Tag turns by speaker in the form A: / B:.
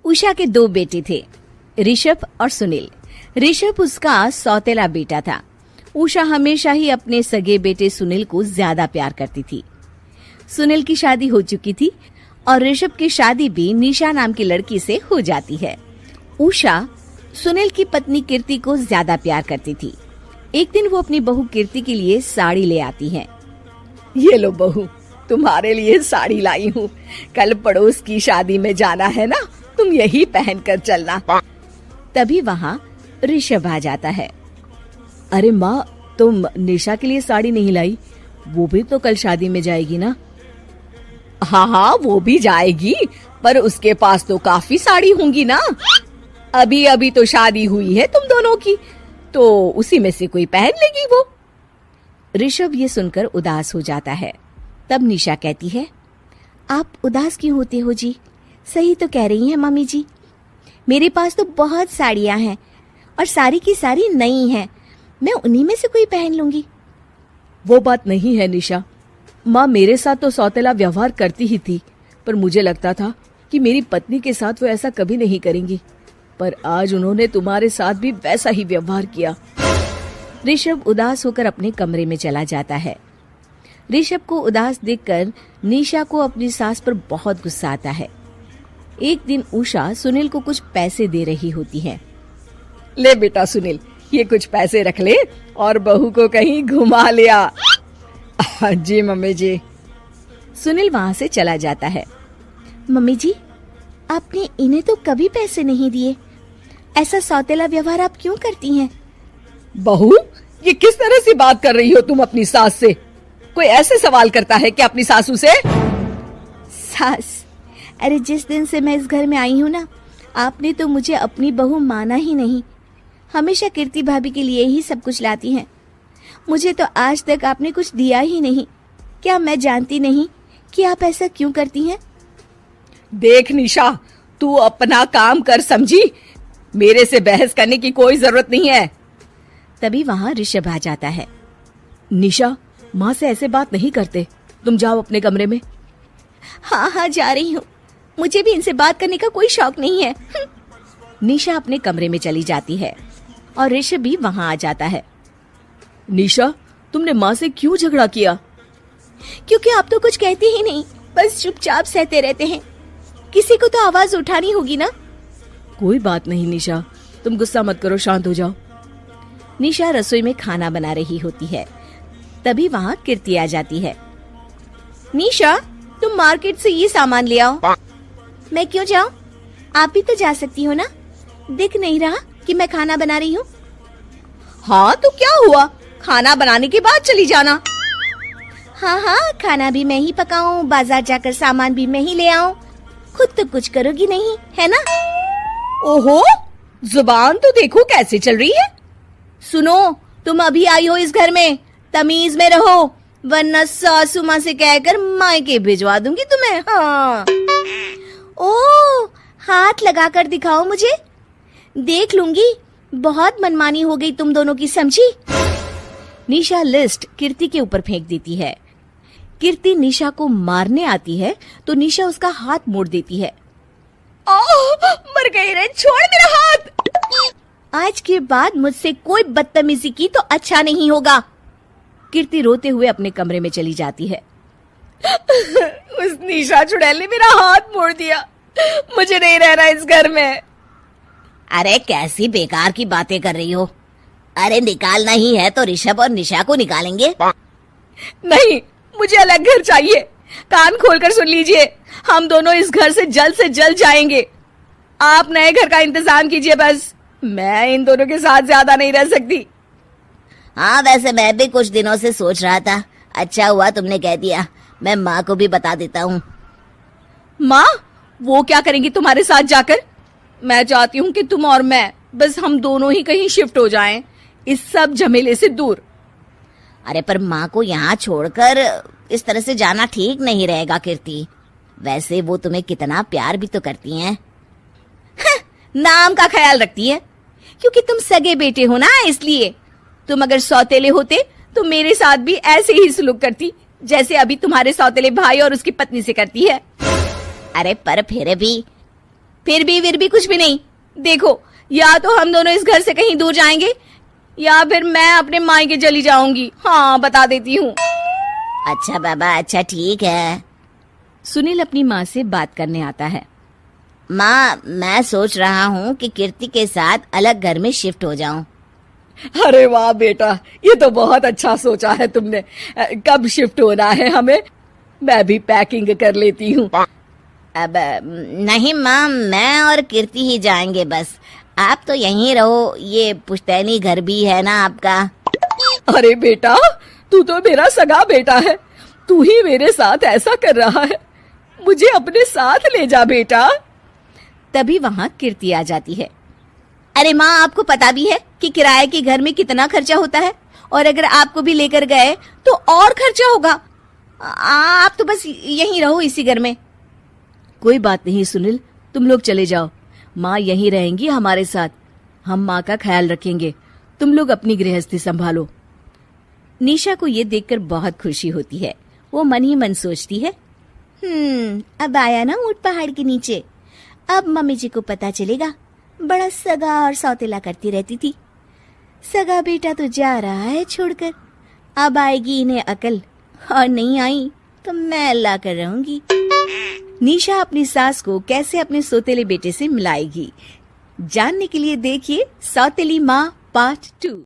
A: उषा के 2 बेटे थे, ऋषभ और सुनील। ऋषभ उसका सौतेला बेटा था। उषा हमेशा ही अपने सगे बेटे सुनील को ज्यादा प्यार करती थी। सुनील की शादी हो चुकी थी और ऋषभ की शादी भी निशा नाम की लड़की से हो जाती है। उषा सुनील की पत्नी कीर्ति को ज्यादा प्यार करती थी। एक दिन वो अपनी बहू कीर्ति के लिए साड़ी ले आती है।
B: ये लो बहू, तुम्हारे लिए साड़ी लाई हूँ। कल पड़ोस की शादी में जाना है ना, तुम यही पहन कर चलना।
A: तभी वहाँ ऋषभ आ जाता है।
C: अरे माँ, तुम निशा के लिए साड़ी नहीं लाई? वो भी तो कल शादी में जाएगी ना?
B: हाँ, वो भी जाएगी, पर उसके पास तो काफी साड़ी होंगी ना। अभी अभी तो शादी हुई है तुम दोनों की, तो उसी में से कोई पहन लेगी वो।
A: ऋषभ ये सुनकर उदास हो जाता है। तब निशा कहती है, आप उदास क्यों होते हो जी? सही तो कह रही हैं मम्मी जी। मेरे पास तो बहुत साड़ियां हैं और सारी की सारी नई हैं। मैं उन्हीं में से कोई पहन लूंगी।
C: वो बात नहीं है निशा। माँ मेरे साथ तो सौतेला व्यवहार करती ही थी, पर मुझे लगता था कि मेरी पत्नी के साथ वो ऐसा कभी नहीं करेंगी, पर आज उन्होंने तुम्हारे साथ भी वैसा ही व्यवहार किया।
A: ऋषभ उदास होकर अपने कमरे में चला जाता है। ऋषभ को उदास देखकर निशा को अपनी सास पर बहुत गुस्सा आता है। एक दिन उषा सुनील को कुछ पैसे दे रही होती है।
B: ले बेटा सुनील, ये कुछ पैसे रख ले और बहू को कहीं घुमा लिया। जी मम्मी जी।
A: सुनील वहाँ से चला जाता है। मम्मी जी, आपने इन्हें तो कभी पैसे नहीं दिए। ऐसा सौतेला व्यवहार आप क्यों करती हैं?
B: बहू, ये किस तरह से बात कर रही हो तुम अपनी सास से? कोई ऐसे सवाल करता है क्या अपनी सासू से?
A: सास, अरे जिस दिन से मैं इस घर में आई हूँ ना, आपने तो मुझे अपनी बहू माना ही नहीं। हमेशा कीर्ति भाभी के लिए ही सब कुछ लाती हैं। मुझे तो आज तक आपने कुछ दिया ही नहीं। क्या मैं जानती नहीं कि आप ऐसा क्यों करती हैं?
B: देख निशा, तू अपना काम कर समझी। मेरे से बहस करने की कोई जरूरत नहीं है।
A: तभी वहाँ ऋषभ आ जाता है।
C: निशा, माँ से ऐसे बात नहीं करते। तुम जाओ अपने कमरे में।
A: हाँ, जा रही हूँ। मुझे भी इनसे बात करने का कोई शौक नहीं है। निशा अपने कमरे में चली जाती है और ऋषभ भी वहाँ आ जाता है।
C: निशा, तुमने माँ से क्यों झगड़ा किया?
A: क्योंकि आप तो कुछ कहते ही नहीं, बस चुपचाप सहते रहते हैं। किसी को तो आवाज उठानी होगी ना।
C: कोई बात नहीं निशा, तुम गुस्सा मत करो, शांत हो जाओ।
A: निशा रसोई में खाना बना रही होती है। तभी वहाँ कीर्ति आ जाती है। निशा, तुम मार्केट से ये सामान ले आओ। मैं क्यों जाऊँ? आप भी तो जा सकती हो ना। दिख नहीं रहा कि मैं खाना बना रही हूँ?
B: हाँ तो क्या हुआ, खाना बनाने के बाद चली जाना।
A: हाँ, खाना भी मैं ही पकाऊं, बाजार जाकर सामान भी मैं ही ले आऊं। खुद तो कुछ करोगी नहीं, है ना?
B: ओहो, जुबान तो देखो कैसे चल रही है।
A: सुनो, तुम अभी आई हो इस घर में, तमीज में रहो, वरना सासू माँ से कहकर मायके भिजवा दूंगी तुम्हें। हाँ। ओह, हाथ लगाकर दिखाओ मुझे, देख लूंगी। बहुत मनमानी हो गई तुम दोनों की, समझी? निशा लिस्ट कीर्ति के ऊपर फेंक देती है। कीर्ति निशा को मारने आती है तो निशा उसका हाथ मोड़ देती है।
B: मर गई रे, छोड़ मेरा हाथ।
A: आज के बाद मुझसे कोई बदतमीजी की तो अच्छा नहीं होगा। कीर्ति रोते हुए अपने कमरे में चली जाती है।
B: उस निशा चुड़ैल ने मेरा हाथ मोड़ दिया। मुझे नहीं रहना इस घर में।
D: अरे कैसी बेकार की बातें कर रही हो। अरे निकालना ही है तो ऋषभ और निशा को निकालेंगे।
B: नहीं, मुझे अलग घर चाहिए। कान खोलकर सुन लीजिए, हम दोनों इस घर से जल्द जाएंगे। आप नए घर का इंतजाम कीजिए बस। मैं इन दोनों के साथ ज्यादा नहीं रह सकती।
D: हाँ, वैसे मैं भी कुछ दिनों से सोच रहा था। अच्छा हुआ तुमने कह दिया, मैं माँ को भी बता देता हूँ।
B: माँ, वो क्या करेंगी तुम्हारे साथ जाकर? मैं चाहती हूँ कि तुम और मैं, बस हम दोनों ही कहीं शिफ्ट हो जाएं, इस सब झमेले से दूर।
D: अरे पर माँ को यहाँ छोड़कर इस तरह से जाना ठीक नहीं रहेगा कीर्ति। वैसे वो तुम्हें कितना प्यार भी तो करती हैं।
A: नाम का ख्याल रखती है, क्योंकि तुम सगे बेटे हो ना, इसलिए। तुम अगर सौतेले होते तो मेरे साथ भी ऐसे ही सलूक करती जैसे अभी तुम्हारे सौतेले भाई और उसकी पत्नी से करती है।
D: अरे पर फिर भी
B: फिर भी कुछ भी नहीं। देखो, या तो हम दोनों इस घर से कहीं दूर जाएंगे या फिर मैं अपने मायके चली जाऊंगी। हाँ, बता देती हूँ।
D: अच्छा बाबा, अच्छा ठीक है।
B: सुनील अपनी माँ से बात करने आता है।
D: माँ, मैं सोच रहा हूँ कि कीर्ति के साथ अलग घर में शिफ्ट हो जाऊं।
C: अरे वाह बेटा, ये तो बहुत अच्छा सोचा है तुमने। कब शिफ्ट होना है हमें? मैं भी पैकिंग कर लेती हूँ।
D: अब नहीं माँ, मैं और कीर्ति ही जाएंगे बस। आप तो यहीं रहो, ये पुश्तैनी घर भी है ना आपका।
C: अरे बेटा, तू तो मेरा सगा बेटा है, तू ही मेरे साथ ऐसा कर रहा है। मुझे अपने साथ ले जा बेटा।
B: तभी वहाँ कीर्ति आ जाती है। अरे माँ, आपको पता भी है कि किराए के घर में कितना खर्चा होता है, और अगर आपको भी लेकर गए तो और खर्चा होगा। आप तो बस यहीं रहो इसी घर में।
C: कोई बात नहीं सुनील, तुम लोग चले जाओ। माँ यहीं रहेंगी हमारे साथ। हम माँ का ख्याल रखेंगे, तुम लोग अपनी गृहस्थी संभालो।
B: निशा को ये देखकर बहुत खुशी होती है। वो मन ही मन सोचती है, अब आया ना ऊंट पहाड़ के नीचे। अब मम्मी जी को पता चलेगा, बड़ा सगा और सौतेला करती रहती थी। सगा बेटा तो जा रहा है छोड़कर, अब आएगी इन्हें अकल, और नहीं आई तो मैं ला कर रहूंगी। निशा अपनी सास को कैसे अपने सौतेले बेटे से मिलाएगी, जानने के लिए देखिए सौतेली माँ पार्ट 2।